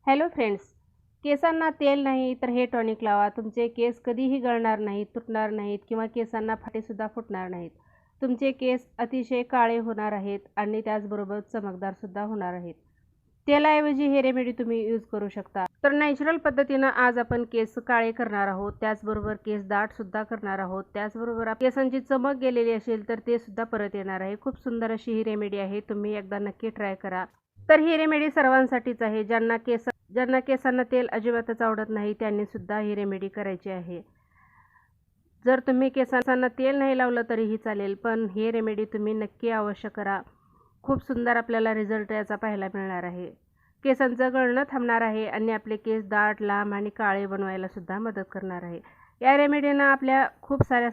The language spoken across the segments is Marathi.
हॅलो फ्रेंड्स, केसांना तेल नाही तर हे टॉनिक लावा. तुमचे केस कधीही गळणार नाहीत, तुटणार नाहीत किंवा केसांना फाटेसुद्धा फुटणार नाहीत. तुमचे केस अतिशय काळे होणार आहेत आणि त्याचबरोबर चमकदारसुद्धा होणार आहेत. तेलाऐवजी हे रेमेडी तुम्ही यूज करू शकता. तर नॅचरल पद्धतीनं आज आपण केस काळे करणार आहोत, त्याचबरोबर केस दाटसुद्धा करणार आहोत. त्याचबरोबर केसांची चमक गेलेली असेल तर ते सुद्धा परत येणार आहे. खूप सुंदर अशी ही रेमेडी आहे. तुम्ही एकदा नक्की ट्राय करा. तर ही रेमेडी सर्वांसाठीच आहे. ज्यांना केसांना तेल अजिबातच आवडत नाही त्यांनी सुद्धा ही रेमेडी करायची आहे. जर तुम्ही केसांना तेल नाही लावलं तरीही चालेल, पण ही रेमेडी तुम्ही नक्की अवश्य करा. खूप सुंदर आपल्याला रिझल्ट याचा पाहायला मिळणार आहे. केसांचं गळणं थांबणार आहे आणि आपले केस दाट, लांब आणि काळे बनवायला सुद्धा मदत करणार आहे. या रेमेडीनं आपल्या खूप साऱ्या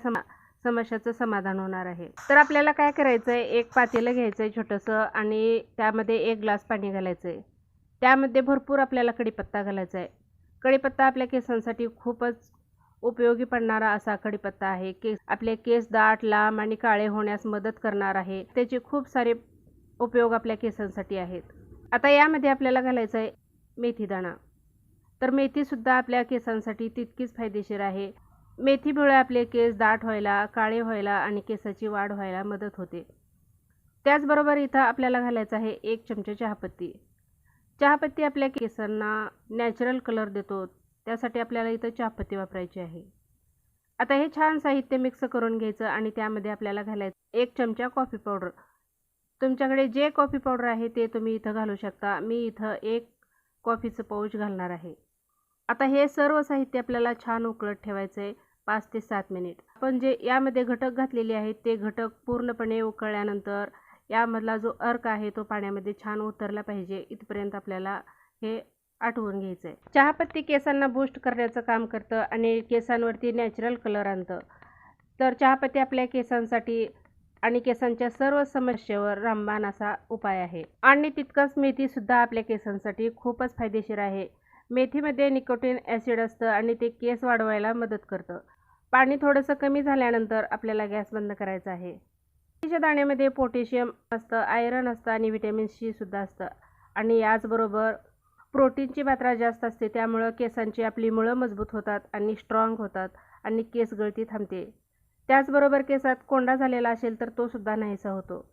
समस्याचं समाधान होणार आहे. तर आपल्याला काय करायचं आहे, एक पातेलं घ्यायचं आहे छोटंसं आणि त्यामध्ये 1 ग्लास पाणी घालायचं आहे. त्यामध्ये भरपूर आपल्याला कढीपत्ता घालायचा आहे. कढीपत्ता आपल्या केसांसाठी खूपच उपयोगी पडणारा असा कढीपत्ता आहे. आपले केस दाट, लांब आणि काळे होण्यास मदत करणार आहे. त्याचे खूप सारे उपयोग आपल्या केसांसाठी आहेत. आता यामध्ये आपल्याला घालायचं आहे मेथीदाणा. तर मेथीसुद्धा आपल्या केसांसाठी तितकीच फायदेशीर आहे. मेथीमुळे आपले केस दाट व्हायला, काळे व्हायला आणि केसाची वाढ व्हायला मदत होते. त्याचबरोबर इथं आपल्याला घालायचं आहे 1 चमचा चहापत्ती. चहापत्ती आपल्या केसांना नॅचरल कलर देतो, त्यासाठी आपल्याला इथं चहापत्ती वापरायची आहे. आता हे छान साहित्य मिक्स करून घ्यायचं आणि त्यामध्ये आपल्याला घालायचं 1 चमचा कॉफी पावडर. तुमच्याकडे जे कॉफी पावडर आहे ते तुम्ही इथं घालू शकता. मी इथं 1 कॉफीचं पाऊच घालणार आहे. आता हे सर्व साहित्य आपल्याला छान उकळत ठेवायचं आहे 5 ते 7 मिनिट. आपण जे यामध्ये घटक घातलेले आहेत ते घटक पूर्णपणे उकळल्यानंतर यामधला जो अर्क आहे तो पाण्यामध्ये छान उतरला पाहिजे, इथपर्यंत आपल्याला हे आटवून घ्यायचं आहे. चहापत्ती केसांना बूस्ट करण्याचं काम करतं आणि केसांवरती नॅचरल कलर आणतं. तर चहापत्ती आपल्या केसांसाठी आणि केसांच्या सर्व समस्येवर रामबाण असा उपाय आहे. आणि तितकंच मेथीसुद्धा आपल्या केसांसाठी खूपच फायदेशीर आहे. मेथीमध्ये निकोटीन ॲसिड असतं आणि ते केस वाढवायला मदत करतं. पाणी थोडंसं कमी झाल्यानंतर आपल्याला गॅस बंद करायचा आहे. मेथीच्या दाण्यामध्ये पोटॅशियम असतं, आयरन असतं आणि व्हिटॅमिन सी सुद्धा असतं आणि याचबरोबर प्रोटीनची मात्रा जास्त असते. त्यामुळं केसांची आपली मुळं मजबूत होतात आणि स्ट्रॉंग होतात आणि केस गळती थांबते. त्याचबरोबर केसात कोंडा झालेला असेल तर तो सुद्धा नाहीसा होतो.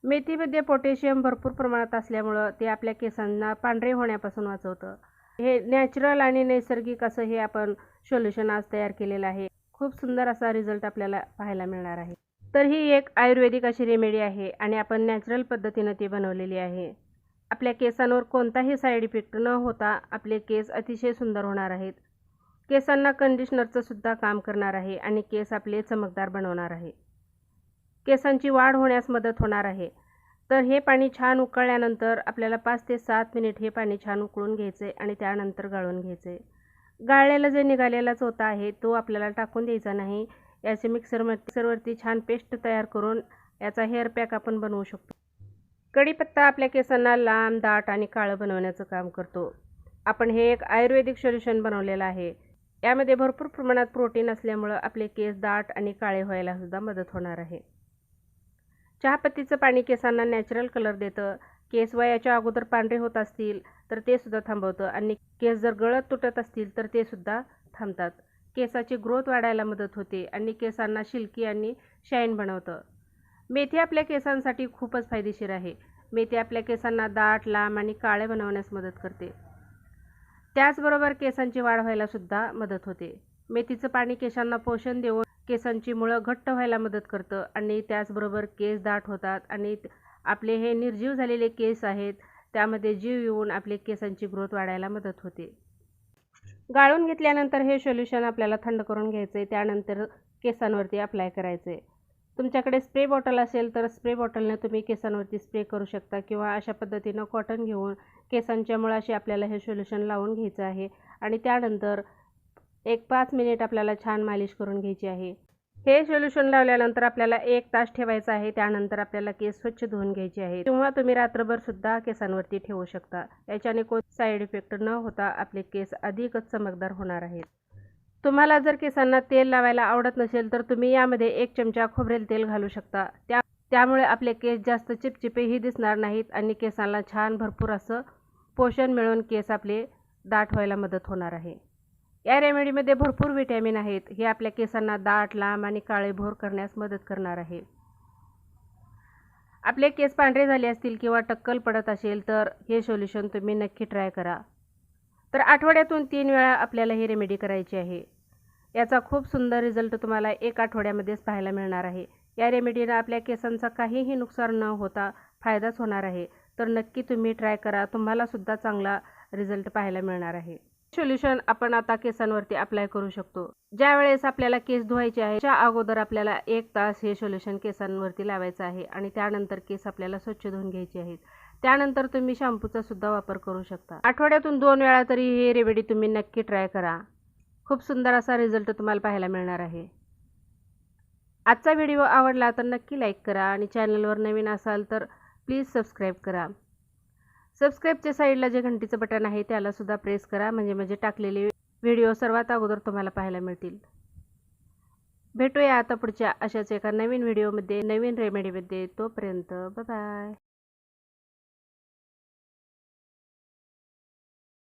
मेथीमध्ये पोटॅशियम भरपूर प्रमाणात असल्यामुळं ते आपल्या केसांना पांढरे होण्यापासून वाचवतं. हे नॅचरल आणि नैसर्गिक असं हे आपण सोल्युशन आज तयार केलेलं आहे. खूप सुंदर असा रिझल्ट आपल्याला पाहायला मिळणार आहे. तर ही एक आयुर्वेदिक अशी रेमेडी आहे आणि आपण नॅचरल पद्धतीनं ती बनवलेली आहे. आपल्या केसांवर कोणताही साईड इफेक्ट न होता आपले केस अतिशय सुंदर होणार आहेत. केसांना कंडिशनरचं सुद्धा काम करणार आहे आणि केस आपले चमकदार बनवणार आहे. केसांची वाढ होण्यास मदत होणार आहे. तर हे पाणी छान उकळल्यानंतर आपल्याला 5 ते 7 मिनिट हे पाणी छान उकळून घ्यायचं आहे आणि त्यानंतर गाळून घ्यायचं आहे. गाळलेला जे निघालेला चोथा आहे तो आपल्याला टाकून द्यायचा नाही. याचे मिक्सरवरती छान पेस्ट तयार करून याचा हेअर पॅक आपण बनवू शकतो. कढीपत्ता आपल्या केसांना लांब, दाट आणि काळं बनवण्याचं काम करतो. आपण हे एक आयुर्वेदिक सोल्युशन बनवलेलं आहे. यामध्ये भरपूर प्रमाणात प्रोटीन असल्यामुळं आपले केस दाट आणि काळे व्हायला सुद्धा मदत होणार आहे. चहापत्तीचं पाणी केसांना नॅचरल कलर देतं. केस वयाच्या अगोदर पांढरे होत असतील तर ते सुद्धा थांबवतं आणि केस जर गळत तुटत असतील तर ते सुद्धा थांबतात. केसाची ग्रोथ वाढायला मदत होते आणि केसांना सिल्की आणि शाईन बनवतं. मेथी आपल्या केसांसाठी खूपच फायदेशीर आहे. मेथी आपल्या केसांना दाट, लांब आणि काळे बनवण्यास मदत करते. त्याचबरोबर केसांची वाढ व्हायला सुद्धा मदत होते. मेथीचं पाणी केसांना पोषण देऊन केसांची मुळं घट्ट व्हायला मदत करतं आणि त्याचबरोबर केस दाट होतात आणि आपले हे निर्जीव झालेले केस आहेत त्यामध्ये जीव येऊन आपले केसांची ग्रोथ वाढायला मदत होते. गाळून घेतल्यानंतर हे सोल्युशन आपल्याला थंड करून घ्यायचं आहे. त्यानंतर केसांवरती अप्लाय करायचं आहे. तुमच्याकडे स्प्रे बॉटल असेल तर स्प्रे बॉटलने तुम्ही केसांवरती स्प्रे करू शकता किंवा अशा पद्धतीनं कॉटन घेऊन केसांच्या मुळाशी आपल्याला हे सोल्युशन लावून घ्यायचं आहे आणि त्यानंतर 5 मिनिट आपल्याला छान मालिश करून घ्यायची आहे. हे सोल्युशन लावल्यानंतर आपल्याला 1 तास ठेवायचं आहे. त्यानंतर आपल्याला केस स्वच्छ धुवून घ्यायचे आहेत किंवा तुम्ही रात्रभर सुद्धा केसांवरती ठेवू शकता. याच्याने कोणते साईड इफेक्ट न होता आपले केस अधिकच चमकदार होणार आहेत. तुम्हाला जर केसांना तेल लावायला आवडत नसेल तर तुम्ही यामध्ये 1 चमचा खोबरेल तेल घालू शकता. त्यामुळे आपले केस जास्त चिपचिपेही दिसणार नाहीत आणि केसांना छान भरपूर असं पोषण मिळून केस आपले दाट व्हायला मदत होणार आहे. या रेमेडीमध्ये भरपूर व्हिटॅमिन आहेत. हे आपल्या केसांना दाट, लांब आणि काळेभोर करण्यास मदत करणार आहे. आपले केस पांढरे झाले असतील किंवा टक्कल पडत असेल तर हे सोल्युशन तुम्ही नक्की ट्राय करा. तर आठवड्यातून 3 वेळा आपल्याला ही रेमेडी करायची आहे. याचा खूप सुंदर रिझल्ट तुम्हाला 1 आठवड्यामध्येच पाहायला मिळणार आहे. या रेमेडीनं आपल्या केसांचा काहीही नुकसान न होता फायदाच होणार आहे. तर नक्की तुम्ही ट्राय करा. तुम्हाला सुद्धा चांगला रिझल्ट पाहायला मिळणार आहे. सोल्युशन आपण आता केसांवरती अप्लाय करू शकतो. ज्या वेळेस आपल्याला केस धुवायचे आहे त्या अगोदर आपल्याला 1 तास हे सोल्युशन केसांवरती लावायचं आहे आणि त्यानंतर केस आपल्याला स्वच्छ धुवून घ्यायचे आहेत. त्यानंतर तुम्ही शॅम्पूचा सुद्धा वापर करू शकता. आठवड्यातून 2 वेळा तरी ही रेमेडी तुम्ही नक्की ट्राय करा. खूप सुंदर असा रिझल्ट तुम्हाला पाहायला मिळणार आहे. आजचा व्हिडिओ आवडला तर नक्की लाईक करा आणि चॅनलवर नवीन असाल तर प्लीज सबस्क्राईब करा. सबस्क्राईबच्या साईडला जे घंटीचं बटन आहे त्याला सुद्धा प्रेस करा म्हणजे टाकलेले व्हिडिओ सर्वात अगोदर तुम्हाला पाहायला मिळतील. भेटूया आता पुढच्या अशाच एका नवीन व्हिडिओमध्ये, नवीन रेमेडीमध्ये. तोपर्यंत बाय बाय.